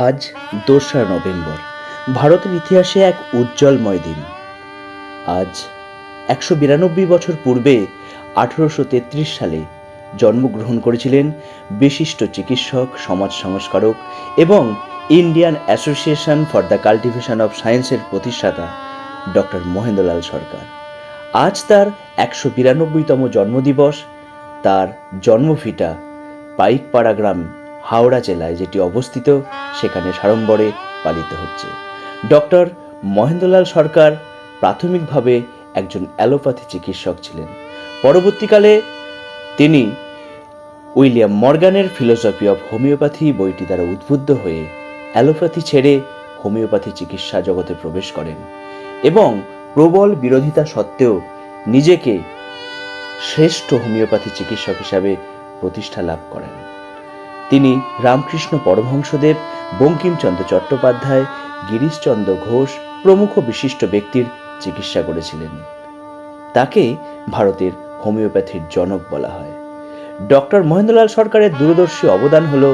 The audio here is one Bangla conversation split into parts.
আজ ২রা নভেম্বর, ভারতের ইতিহাসে এক উজ্জ্বলময় দিন। আজ ১৯২ বছর পূর্বে ১৮৩৩ সালে জন্মগ্রহণ করেছিলেন বিশিষ্ট চিকিৎসক, সমাজ সংস্কারক এবং Indian association for the cultivation of সায়েন্সের প্রতিষ্ঠাতা ডক্টর মহেন্দ্রলাল সরকার। আজ তার ১৯২তম জন্মদিবস। তার জন্মভিটা পাইকপাড়া গ্রাম, হাওড়া জেলায় যেটি অবস্থিত, সেখানে সাড়ম্বরে পালিত হচ্ছে। ডক্টর মহেন্দ্রলাল সরকার প্রাথমিকভাবে একজন অ্যালোপ্যাথি চিকিৎসক ছিলেন। পরবর্তীকালে তিনি উইলিয়াম মর্গানের ফিলোসফি অফ হোমিওপ্যাথি বইটি দ্বারা উদ্বুদ্ধ হয়ে অ্যালোপ্যাথি ছেড়ে হোমিওপ্যাথি চিকিৎসা জগতে প্রবেশ করেন এবং প্রবল বিরোধিতা সত্ত্বেও নিজেকে শ্রেষ্ঠ হোমিওপ্যাথি চিকিৎসক হিসাবে প্রতিষ্ঠা লাভ করেন। তিনি রামকৃষ্ণ পরমহংসদেব, বঙ্কিমচন্দ্র চট্টোপাধ্যায়, গিরিশচন্দ্র ঘোষ প্রমুখ বিশিষ্ট ব্যক্তির চিকিৎসা করেছিলেন। তাকে ভারতের হোমিওপ্যাথির জনক বলা হয়। ডক্টর মহেন্দ্রলাল সরকারের দূরদর্শী অবদান হল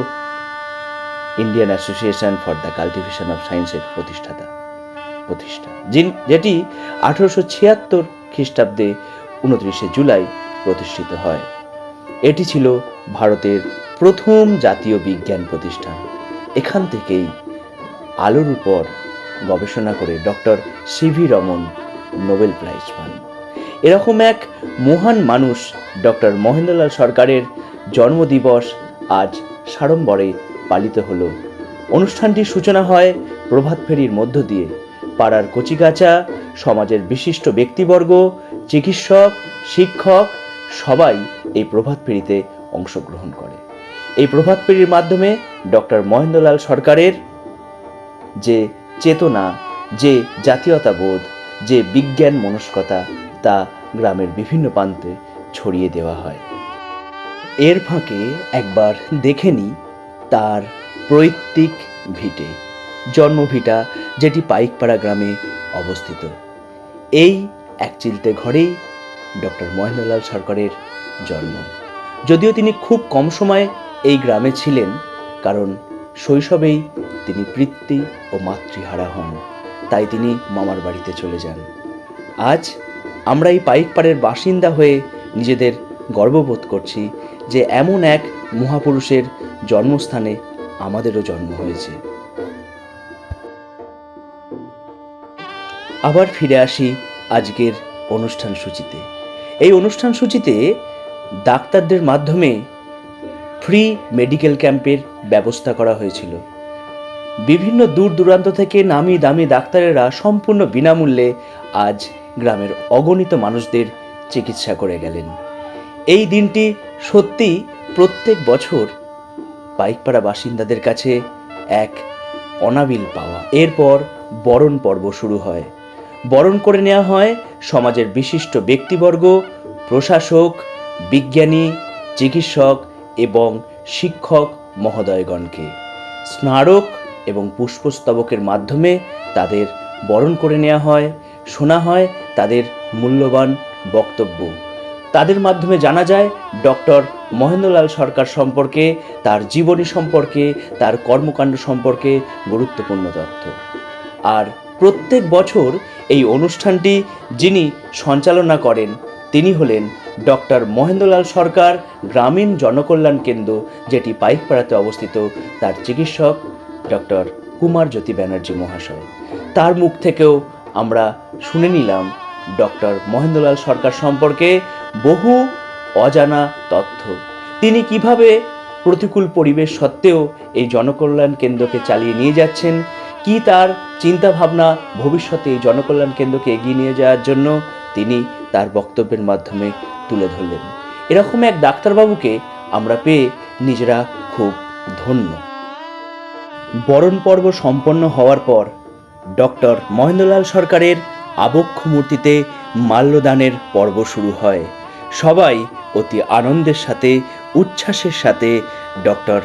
Indian association for the cultivation of সায়েন্সের প্রতিষ্ঠা, যেটি ১৮৭৬ খ্রিস্টাব্দে ২৯শে জুলাই প্রতিষ্ঠিত হয়। এটি ছিল ভারতের প্রথম জাতীয় বিজ্ঞান প্রতিষ্ঠান। এখান থেকেই আলোর উপর গবেষণা করে doctor CV Raman Nobel prize পান। এরকম এক মহান মানুষ ডক্টর মহেন্দ্রলাল সরকারের জন্মদিবস আজ সাড়ম্বরে পালিত হল। অনুষ্ঠানটির সূচনা হয় প্রভাত ফেরির মধ্য দিয়ে। পাড়ার কচিকাঁচা, সমাজের বিশিষ্ট ব্যক্তিবর্গ, চিকিৎসক, শিক্ষক সবাই এই প্রভাত ফেরিতে অংশগ্রহণ করে। এই প্রভাত ফেরির মাধ্যমে ডক্টর মহেন্দ্রলাল সরকারের যে চেতনা, যে জাতীয়তাবোধ, যে বিজ্ঞান মনস্কতা, তা গ্রামের বিভিন্ন প্রান্তে ছড়িয়ে দেওয়া হয়। এর ফাঁকে একবার দেখে নিই তার পৈতৃক ভিটে, জন্মভিটা, যেটি পাইকপাড়া গ্রামে অবস্থিত। এই একচিলতে ঘরেই ডক্টর মহেন্দ্রলাল সরকারের জন্ম। যদিও তিনি খুব কম সময় এই গ্রামে ছিলেন, কারণ শৈশবেই তিনি পিতৃ ও মাতৃহারা হন, তাই তিনি মামার বাড়িতে চলে যান। আজ আমরা এই পাইকপাড়ের বাসিন্দা হয়ে নিজেদের গর্ববোধ করছি যে এমন এক মহাপুরুষের জন্মস্থানে আমাদেরও জন্ম হয়েছে। আবার ফিরে আসি আজকের অনুষ্ঠান সূচিতে। এই অনুষ্ঠান সূচিতে ডাক্তারদের মাধ্যমে ফ্রি মেডিকেল ক্যাম্পের ব্যবস্থা করা হয়েছিল। বিভিন্ন দূর দূরান্ত থেকে নামি দামি ডাক্তারেরা সম্পূর্ণ বিনামূল্যে আজ গ্রামের অগণিত মানুষদের চিকিৎসা করে গেলেন। এই দিনটি সত্যি প্রত্যেক বছর পাইকপাড়া বাসিন্দাদের কাছে এক অনাবিল পাওয়া। এরপর বরণ পর্ব শুরু হয়। বরণ করে নেওয়া হয় সমাজের বিশিষ্ট ব্যক্তিবর্গ, প্রশাসক, বিজ্ঞানী, চিকিৎসক এবং শিক্ষক মহোদয়গণকে। স্মারক এবং পুষ্পস্তবকের মাধ্যমে তাদের বরণ করে নেওয়া হয়, শোনা হয় তাদের মূল্যবান বক্তব্য। তাদের মাধ্যমে জানা যায় ডক্টর মহেন্দ্রলাল সরকার সম্পর্কে, তার জীবনী সম্পর্কে, তার কর্মকাণ্ড সম্পর্কে গুরুত্বপূর্ণ তথ্য। আর প্রত্যেক বছর এই অনুষ্ঠানটি যিনি সঞ্চালনা করেন তিনি হলেন ডক্টর মহেন্দ্রলাল সরকার গ্রামীণ জনকল্যাণ কেন্দ্র, যেটি পাইকপাড়াতে অবস্থিত। তার চিকিৎসক ডক্টর কুমার জ্যোতি ব্যানার্জি মহাশয়। তার মুখ থেকেও আমরা শুনে নিলাম ডক্টর মহেন্দ্রলাল সরকার সম্পর্কে বহু অজানা তথ্য। তিনি কিভাবে প্রতিকূল পরিবেশ সত্ত্বেও এই জনকল্যাণ কেন্দ্রকে চালিয়ে নিয়ে যাচ্ছেন, কি তার চিন্তাভাবনা ভবিষ্যতে এই জনকল্যাণ কেন্দ্রকে এগিয়ে নিয়ে যাওয়ার জন্য তিনি তার বক্তব্যের মাধ্যমে তুলে ধরলেন। এরকম এক ডাক্তারবাবুকে আমরা পেয়ে নিজেরা খুব ধন্য। বরণ পর্ব সম্পন্ন হওয়ার পর ডক্টর মহেন্দ্রলাল সরকারের আবক্ষ মূর্তিতে মাল্যদানের পর্ব শুরু হয়। সবাই অতি আনন্দের সাথে, উচ্ছ্বাসের সাথে ডক্টর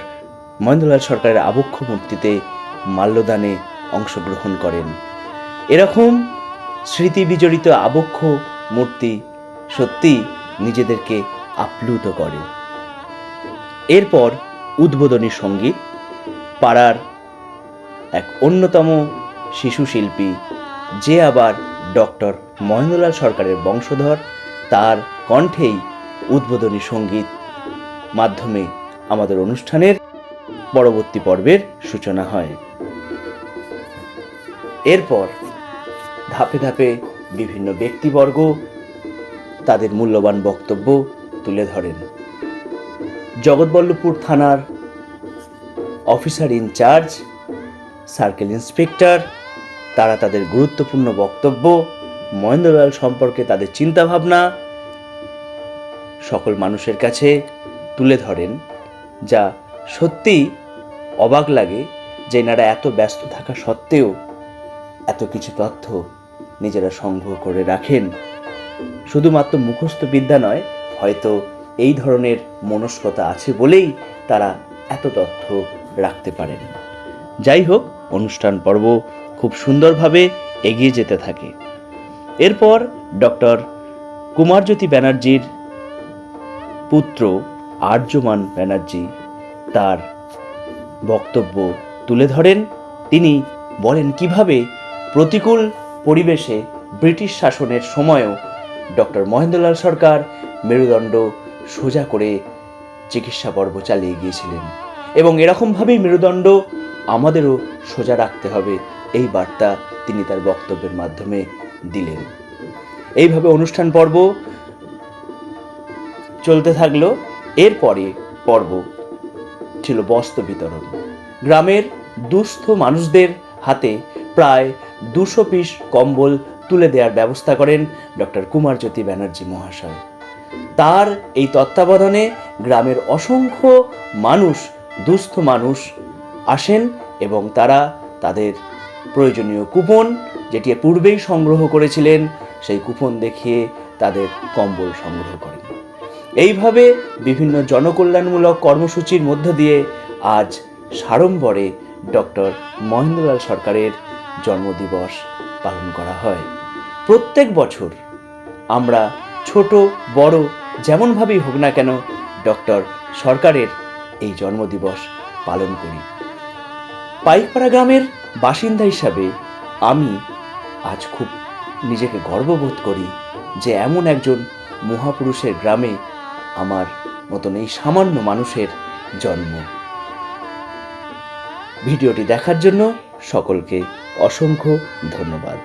মহেন্দ্রলাল সরকারের আবক্ষ মূর্তিতে মাল্যদানে অংশগ্রহণ করেন। এরকম স্মৃতি বিজড়িত আবক্ষ মূর্তি সত্যি নিজেদেরকে আপ্লুত করে। এরপর উদ্বোধনী সঙ্গীত, পাড়ার এক অন্যতম শিশু শিল্পী, যে আবার ডক্টর মহেন্দ্রলাল সরকারের বংশধর, তার কণ্ঠেই উদ্বোধনী সঙ্গীত মাধ্যমে আমাদের অনুষ্ঠানের পরবর্তী পর্বের সূচনা হয়। এরপর ধাপে ধাপে বিভিন্ন ব্যক্তিবর্গ তাদের মূল্যবান বক্তব্য তুলে ধরেন। জগৎবল্লভপুর থানার অফিসার ইনচার্জ, সার্কেল ইন্সপেক্টর, তারা তাদের গুরুত্বপূর্ণ বক্তব্য, মহেন্দ্রলাল সম্পর্কে তাদের চিন্তাভাবনা সকল মানুষের কাছে তুলে ধরেন, যা সত্যিই অবাক লাগে যে এনারা এত ব্যস্ত থাকা সত্ত্বেও এত কিছু তথ্য নিজেরা সংগ্রহ করে রাখেন। শুধুমাত্র মুখস্থ বিদ্যা নয়, হয়তো এই ধরনের মনস্কতা আছে বলেই তারা এত তথ্য রাখতে পারেন। যাই হোক, অনুষ্ঠান পর্ব খুব সুন্দরভাবে এগিয়ে যেতে থাকে। এরপর ডক্টর কুমারজ্যোতি ব্যানার্জির পুত্র আর্যমান ব্যানার্জি তার বক্তব্য তুলে ধরেন। তিনি বলেন কিভাবে প্রতিকূল পরিবেশে ব্রিটিশ শাসনের সময়ও ডক্টর মহেন্দ্রলাল সরকার মেরুদণ্ড সোজা করে চিকিৎসা পর্ব চালিয়ে গিয়েছিলেন, এবং এরকমভাবেই মেরুদণ্ড আমাদেরও সোজা রাখতে হবে, এই বার্তা তিনি তার বক্তব্যের মাধ্যমে দিলেন। এইভাবে অনুষ্ঠান পর্ব চলতে থাকলো। এরপরে পর্ব ছিল বস্ত্র বিতরণ। গ্রামের দুস্থ মানুষদের হাতে প্রায় 200 পিস কম্বল তুলে দেওয়ার ব্যবস্থা করেন ডক্টর কুমারজ্যোতি ব্যানার্জি মহাশয়। তার এই তত্ত্বাবধানে গ্রামের অসংখ্য মানুষ, দুস্থ মানুষ আসেন এবং তারা তাদের প্রয়োজনীয় কুপন, যেটি পূর্বেই সংগ্রহ করেছিলেন, সেই কুপন দেখিয়ে তাদের কম্বল সংগ্রহ করেন। এইভাবে বিভিন্ন জনকল্যাণমূলক কর্মসূচির মধ্য দিয়ে আজ সাড়ম্বরে ডক্টর মহেন্দ্রলাল সরকারের জন্মদিবস পালন করা হয়। প্রত্যেক বছর আমরা ছোট বড় যেমনভাবেই হোক না কেন ডক্টর সরকারের এই জন্মদিবস পালন করি। পাইকপাড়া গ্রামের বাসিন্দা হিসাবে আমি আজ খুব নিজেকে গর্ববোধ করি যে এমন একজন মহাপুরুষের গ্রামে আমার মতন এই সামান্য মানুষের জন্ম। ভিডিওটি দেখার জন্য সকলকে অসংখ্য ধন্যবাদ।